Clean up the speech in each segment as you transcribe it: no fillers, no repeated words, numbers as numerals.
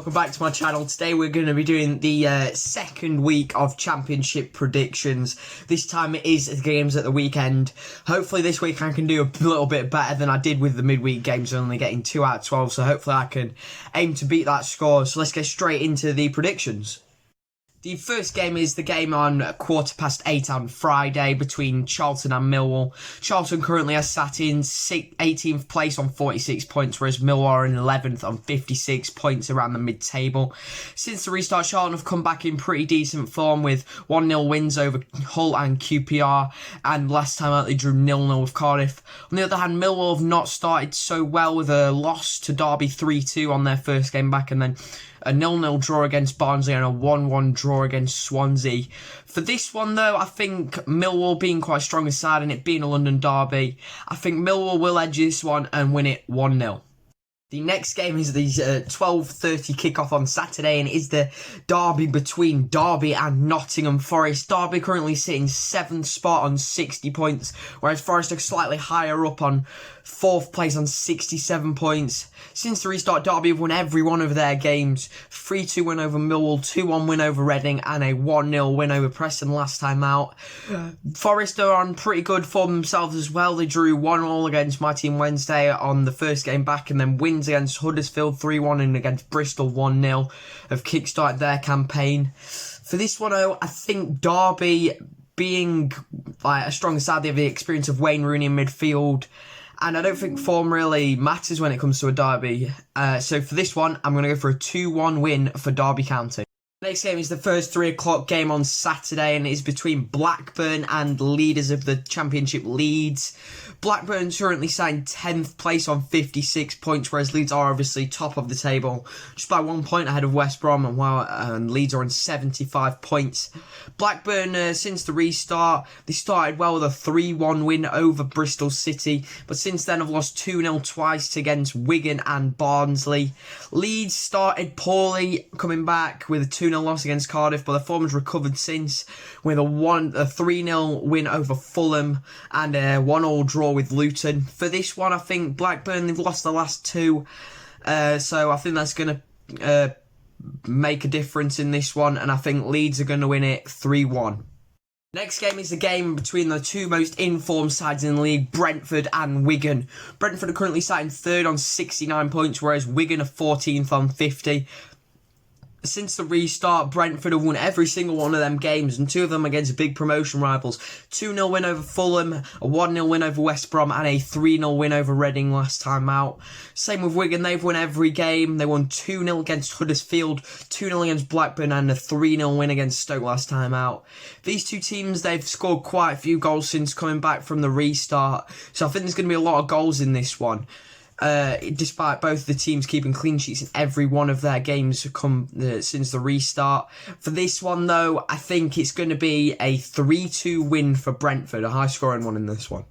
welcome back to my channel. Today we're going to be doing the second week of Championship predictions. This time it is the games at the weekend. Hopefully this week I can do a little bit better than I did with the midweek games, only getting 2 out of 12, so hopefully I can aim to beat that score. So let's get straight into the predictions. The first game is the game on 8:15 on Friday between Charleston and Millwall. Charleston currently are sat in 18th place on 46 points, whereas Millwall are in 11th on 56 points around the mid-table. Since the restart, Charlton have come back in pretty decent form with 1-0 wins over Hull and QPR, and last time out they drew 0-0 with Cardiff. On the other hand, Millwall have not started so well with a loss to Derby 3-2 on their first game back, and then a 0-0 draw against Barnsley and a 1-1 draw against Swansea. For this one, though, I think Millwall being quite a strong side and it being a London derby, I think Millwall will edge this one and win it 1-0. The next game is the 12:30 kickoff on Saturday, and it is the derby between Derby and Nottingham Forest. Derby currently sitting 7th spot on 60 points, whereas Forest are slightly higher up on 4th place on 67 points. Since the restart, Derby have won every one of their games. 3-2 win over Millwall, 2-1 win over Reading, and a 1-0 win over Preston last time out. Forest are on pretty good form themselves as well. They drew 1-1 against my team Wednesday on the first game back, and then wins against Huddersfield 3-1 and against Bristol 1-0 have kickstarted their campaign. For this one, I think Derby, being like a strong side, they have the experience of Wayne Rooney in midfield, and I don't think form really matters when it comes to a derby. So for this one, I'm going to go for a 2-1 win for Derby County. Next game is the first 3 o'clock game on Saturday, and it is between Blackburn and leaders of the Championship, Leeds. Blackburn currently signed 10th place on 56 points, whereas Leeds are obviously top of the table, just by 1 point ahead of West Brom, and Leeds are on 75 points. Blackburn, since the restart, they started well with a 3-1 win over Bristol City, but since then have lost 2-0 twice against Wigan and Barnsley. Leeds started poorly, coming back with a 2-0 loss against Cardiff, but the form has recovered since with a 3-0 win over Fulham and a 1-1 draw with Luton. For this one, I think Blackburn, they've lost the last 2, so I think that's going to make a difference in this one, and I think Leeds are going to win it 3-1. Next game is the game between the 2 most informed sides in the league, Brentford and Wigan. Brentford are currently sat in 3rd on 69 points, whereas Wigan are 14th on 50. Since the restart, Brentford have won every single one of them games, and 2 of them against big promotion rivals. 2-0 win over Fulham, a 1-0 win over West Brom, and a 3-0 win over Reading last time out. Same with Wigan, they've won every game. They won 2-0 against Huddersfield, 2-0 against Blackburn, and a 3-0 win against Stoke last time out. These 2 teams, they've scored quite a few goals since coming back from the restart, so I think there's going to be a lot of goals in this one. Despite both the teams keeping clean sheets in every one of their games since the restart. For this one, though, I think it's going to be a 3-2 win for Brentford, a high-scoring one in this one.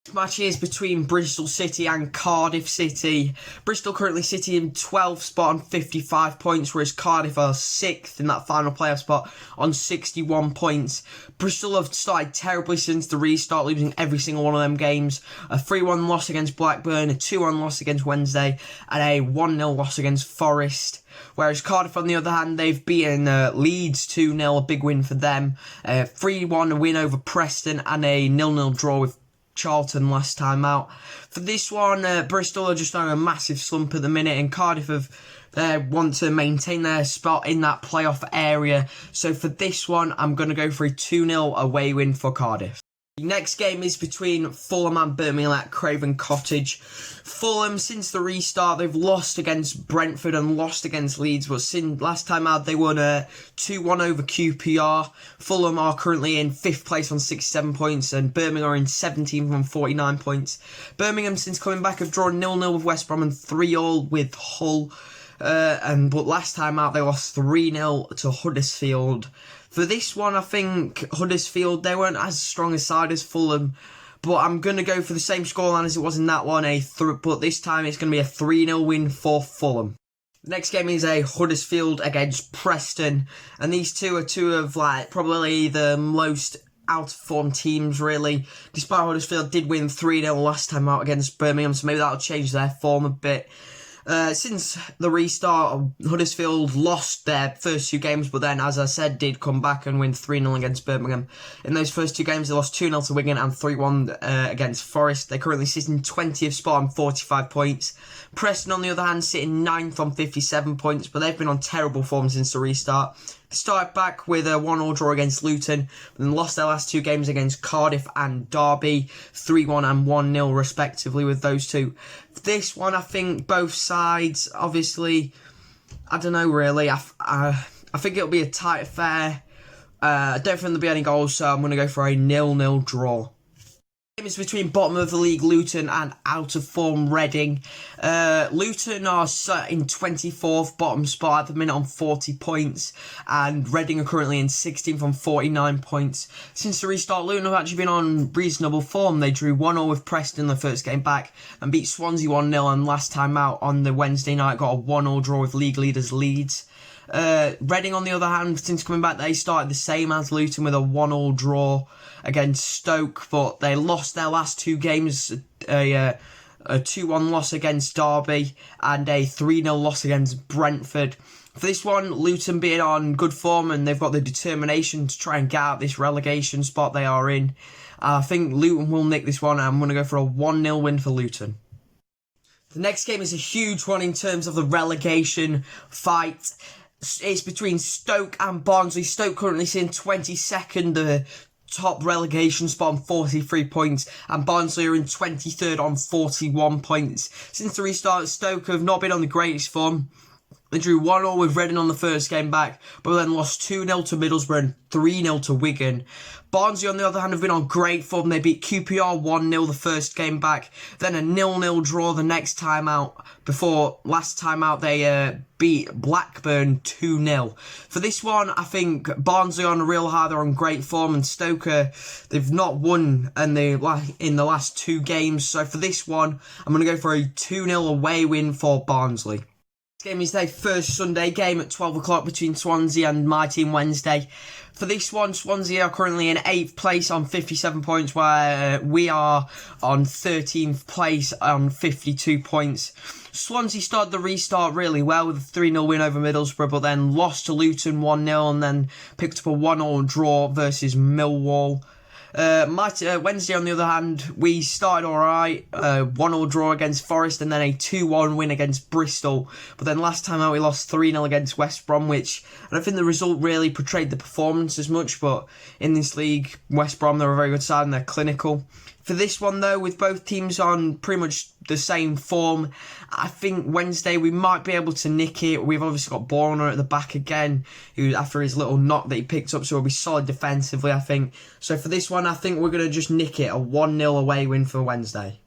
This match is between Bristol City and Cardiff City. Bristol currently sitting in 12th spot on 55 points, whereas Cardiff are 6th in that final playoff spot on 61 points. Bristol have started terribly since the restart, losing every single one of them games. A 3-1 loss against Blackburn, a 2-1 loss against Wednesday, and a 1-0 loss against Forest. Whereas Cardiff, on the other hand, they've beaten Leeds 2-0, a big win for them. A 3-1 win over Preston, and a 0-0 draw with Charlton last time out. For this one, Bristol are just on a massive slump at the minute, and Cardiff have want to maintain their spot in that playoff area. So for this one, I'm going to go for a 2-0 away win for Cardiff. The next game is between Fulham and Birmingham at Craven Cottage. Fulham, since the restart, they've lost against Brentford and lost against Leeds, but since last time out they won 2-1 over QPR. Fulham are currently in 5th place on 67 points, and Birmingham are in 17th on 49 points. Birmingham, since coming back, have drawn 0-0 with West Brom and 3-3 with Hull. But last time out they lost 3-0 to Huddersfield. For this one, I think Huddersfield, they weren't as strong a side as Fulham, but I'm going to go for the same scoreline as it was in that one, but this time it's going to be a 3-0 win for Fulham. The next game is a Huddersfield against Preston, and these two are two of probably the most out of form teams, really. Despite Huddersfield did win 3-0 last time out against Birmingham, so maybe that'll change their form a bit. Since the restart, Huddersfield lost their first 2 games, but then, as I said, did come back and win 3-0 against Birmingham. In those first 2 games, they lost 2-0 to Wigan and 3-1 against Forest. They currently sit in 20th spot on 45 points. Preston, on the other hand, sitting 9th on 57 points, but they've been on terrible form since the restart. Started back with a 1-1 draw against Luton, and lost their last 2 games against Cardiff and Derby, 3-1 and 1-0 respectively with those 2. This one, I think both sides, obviously, I don't know really. I think it'll be a tight affair. I don't think there'll be any goals, so I'm going to go for a 0-0 draw. Is between bottom of the league Luton and out of form Reading. Luton are in 24th bottom spot at the minute on 40 points, and Reading are currently in 16th on 49 points. Since the restart, Luton have actually been on reasonable form. They drew 1-0 with Preston the first game back and beat Swansea 1-0, and last time out on the Wednesday night got a 1-0 draw with league leaders Leeds. Reading, on the other hand, since coming back, they started the same as Luton with a 1-1 draw against Stoke, but they lost their last 2 games, a 2-1 loss against Derby and a 3-0 loss against Brentford. For this one, Luton being on good form, and they've got the determination to try and get out this relegation spot they are in. I think Luton will nick this one, and I'm going to go for a 1-0 win for Luton. The next game is a huge one in terms of the relegation fight. It's between Stoke and Barnsley. Stoke currently sitting 22nd, the top relegation spot on 43 points, and Barnsley are in 23rd on 41 points. Since the restart, Stoke have not been on the greatest form. They drew 1-0 with Reading on the first game back, but then lost 2-0 to Middlesbrough and 3-0 to Wigan. Barnsley, on the other hand, have been on great form. They beat QPR 1-0 the first game back, then a 0-0 draw the next time out, before last time out they beat Blackburn 2-0. For this one, I think Barnsley are on a real high. They're on great form, and Stoke, they've not won in the last 2 games. So for this one, I'm going to go for a 2-0 away win for Barnsley. This game is their first Sunday game at 12 o'clock between Swansea and my team Wednesday. For this one, Swansea are currently in 8th place on 57 points, where we are on 13th place on 52 points. Swansea started the restart really well with a 3-0 win over Middlesbrough, but then lost to Luton 1-0 and then picked up a 1-0 draw versus Millwall. Wednesday, on the other hand, we started alright, 1-0 draw against Forest and then a 2-1 win against Bristol, but then last time out we lost 3-0 against West Brom, which I don't think the result really portrayed the performance as much, but in this league, West Brom, they're a very good side and they're clinical. For this one though, with both teams on pretty much the same form, I think Wednesday we might be able to nick it. We've obviously got Borner at the back again, who after his little knock that he picked up, so he'll be solid defensively, I think. So for this one, I think we're going to just nick it, a 1-0 away win for Wednesday.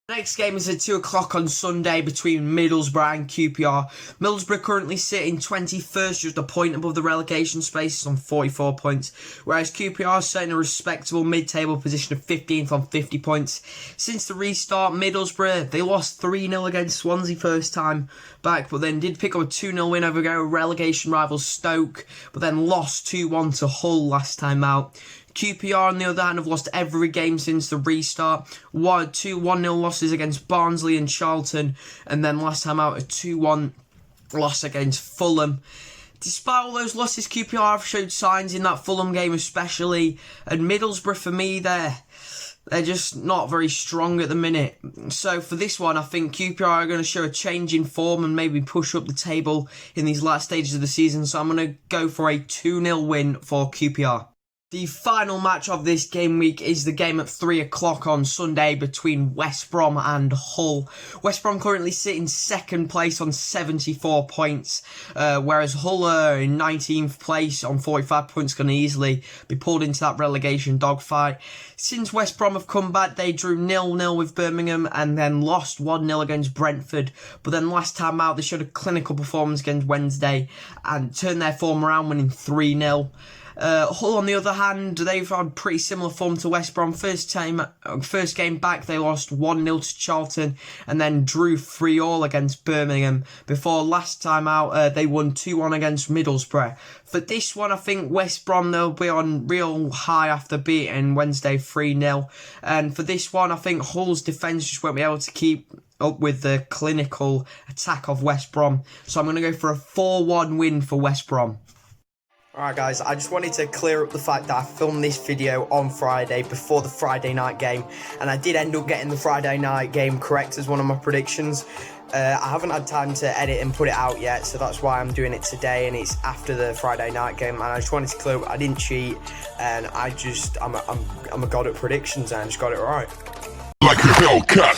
Next game is at 2 o'clock on Sunday between Middlesbrough and QPR. Middlesbrough currently sit in 21st, just a point above the relegation space on 44 points, whereas QPR sit in a respectable mid-table position of 15th on 50 points. Since the restart, Middlesbrough, they lost 3-0 against Swansea first time back, but then did pick up a 2-0 win over relegation rival Stoke, but then lost 2-1 to Hull last time out. QPR, on the other hand, have lost every game since the restart. 2 1-0 losses against Barnsley and Charlton, and then last time out a 2-1 loss against Fulham. Despite all those losses, QPR have showed signs in that Fulham game especially, and Middlesbrough, for me, they're just not very strong at the minute. So for this one, I think QPR are going to show a change in form and maybe push up the table in these last stages of the season, so I'm going to go for a 2-0 win for QPR. The final match of this game week is the game at 3 o'clock on Sunday between West Brom and Hull. West Brom currently sit in 2nd place on 74 points, whereas Hull are in 19th place on 45 points, going to easily be pulled into that relegation dogfight. Since West Brom have come back, they drew 0-0 with Birmingham and then lost 1-0 against Brentford, but then last time out they showed a clinical performance against Wednesday and turned their form around, winning 3-0. Hull, on the other hand, they've had pretty similar form to West Brom. First game back, they lost 1-0 to Charlton and then drew 3-3 against Birmingham. Before last time out, they won 2-1 against Middlesbrough. For this one, I think West Brom, they'll be on real high after beating Wednesday 3-0. And for this one, I think Hull's defence just won't be able to keep up with the clinical attack of West Brom. So I'm going to go for a 4-1 win for West Brom. Alright guys, I just wanted to clear up the fact that I filmed this video on Friday before the Friday night game, and I did end up getting the Friday night game correct as one of my predictions. I haven't had time to edit and put it out yet, so that's why I'm doing it today, and it's after the Friday night game. And I just wanted to clear up, I didn't cheat, and I'm a god at predictions, and I just got it right. Like a Hellcat.